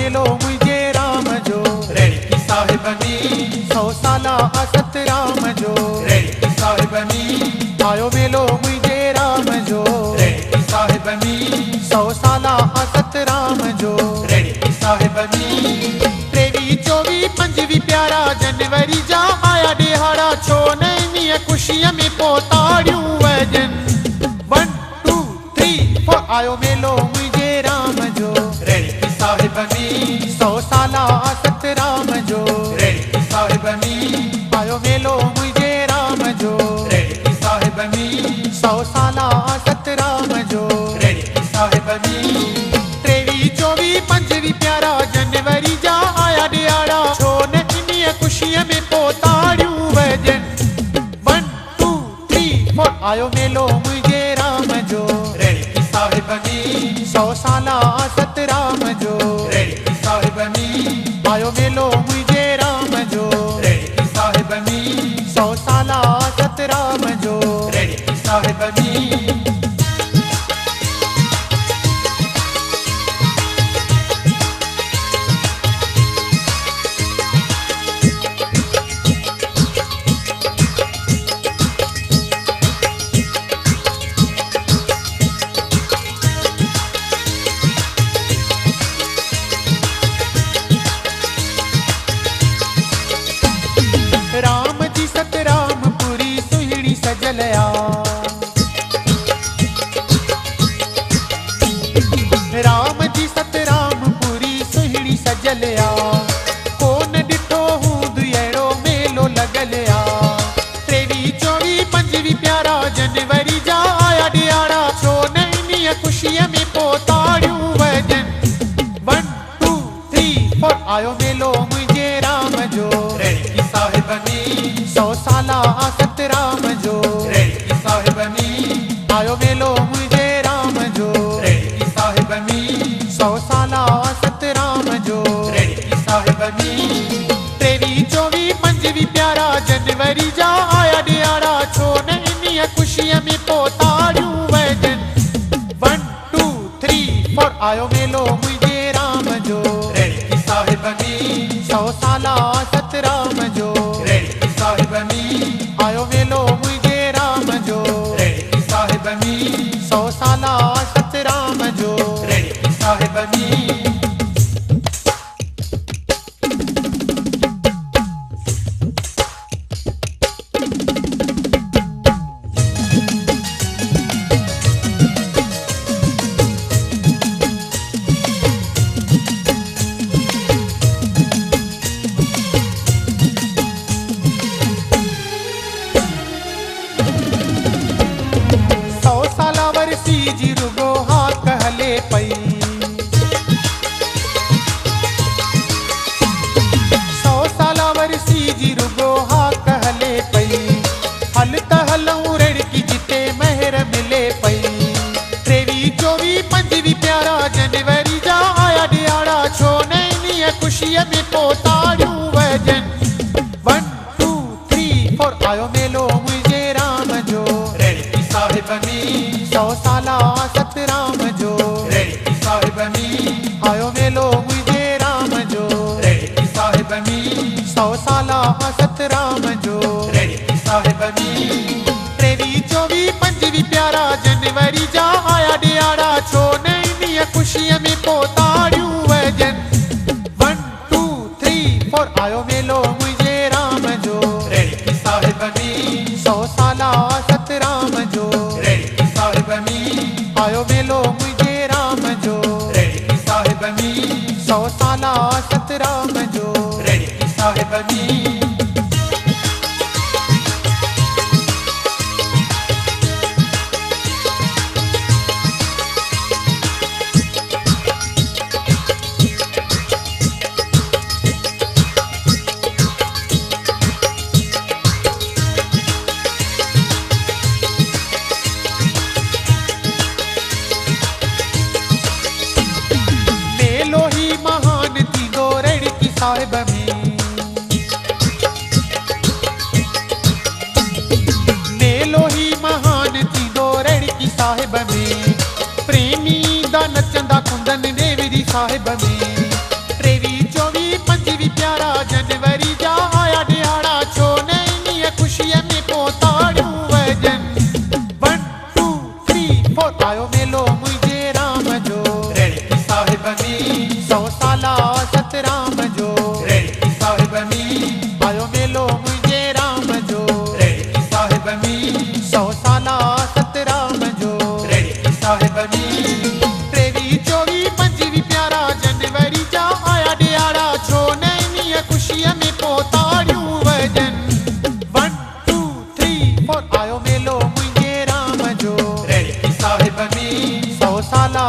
मेलो मुझे राम जो रेणकी साहिबनी 100 साला असत राम जो रेणकी साहिबनी आयो मेलो मुझे राम जो रेणकी साहिबनी 100 साला असत राम जो रेणकी साहिबनी 23 24 25 प्यारा जनवरी जा आया दिहाड़ा छो नहीं खुशियां में पोताड़ियूं वजन 1 2 3 4 आयो मेलो मुझे राम जो रेणकी साहिबनी 100 साला असत राम जो रेणकी साहिबनी आयो मेलो मुझे राम जो रेणकी साहिबनी 100 साला असत राम जो रेणकी साहिबनी 23 24 25 प्यारा जनवरी जा आया दिहाड़ा छो न इन्हीं खुशियां में पोताड़ियूं वजन 1 2 3 4 आयो मेलो मुझे राम जो रेणकी साहिबनी 100 साला असत राम जो रेणकी साहिबनी आयो मेलो मुझे राम जो रेणकी साहिबनी 100 साला असत राम जो रेणकी साहिबनी राम जी सतरामपुरी सुहिणी सजलया राम जी सतरामपुरी सुहिणी सजलया कोन ॾिठो हूंद अहिड़ो मेलो लॻलया 23 24 25 प्यारा जनवरी जा आया ॾियारा छो न इन्हीं खुशीअ में पोताड़ियूं वजन 1 2 3 4 आयो मेलो मुझे राम जो रेणकी साहिबनी 100 साला असत राम जो रेणकी साहिबनी आयो मेलो मुझे राम जो रेणकी साहिबनी 100 साला असत राम जो रेणकी साहिबनी 23 24 25 प्यारा जनवरी जा आया दिहाड़ा छो न इन्हीं खुशियां में पोताड़ियूं वजन 1 2 3 4 आयो मेलो मुझे राम जो रेणकी साहिबनी 100 साला असत राम जो रेणकी साहिबनी आयो मेलो मुझे राम जो रेणकी साहिबनी 100 साला असत राम जो रेणकी साहिबनी जी रुगो हाथ हले पई 100 साला वरसी जी रुगो हाथ हले पई हल त हलूं रेणकी जिते महर मिले पई 23 24 25 प्यारा जनवरी जा आया दिहाड़ा छो न इन्हीं खुशीअ में पोताड़ियूं वजन 1 2 3 4 आयो मेलो मुझे राम जो रेणकी साहिबनी 100 साला असत राम जो रेणकी साहिबनी आयो मेलो मुझे राम जो रेणकी साहिबनी 100 साला असत राम जो रेणकी साहिबनी 23 24 25 प्यारा जनवरी जा आया दिहाड़ा छो न इन्हीं खुशिअ में पोताड़ियूं वजन 1 2 3 4 आयो मेलो मुझे राम जो रेणकी साहिबनी 100 साला असत राम जो रेणकी साहिबनी आयो मेलो मुझे राम जो रेणकी साहिबनी 100 साला असत राम जो रेणकी साहिबनी मेलो ही महान थींदो रेणकी साहिब में मेलो ही महान थींदो रेणकी साहिब में प्रेमी दा नचंदा कुंदन देवी दी साहिब में 100 साला सतराम जो रेड़की साहिब नी 23 24 25 प्यारा जनवरी जा आया ॾियारा छो न इन्हीअ ख़ुशीअ में पोताड़ियूं वॼन 1 2 3 4 आयो मेलो मुंहिंजे राम जो रेड़की साहिब नी 100 साला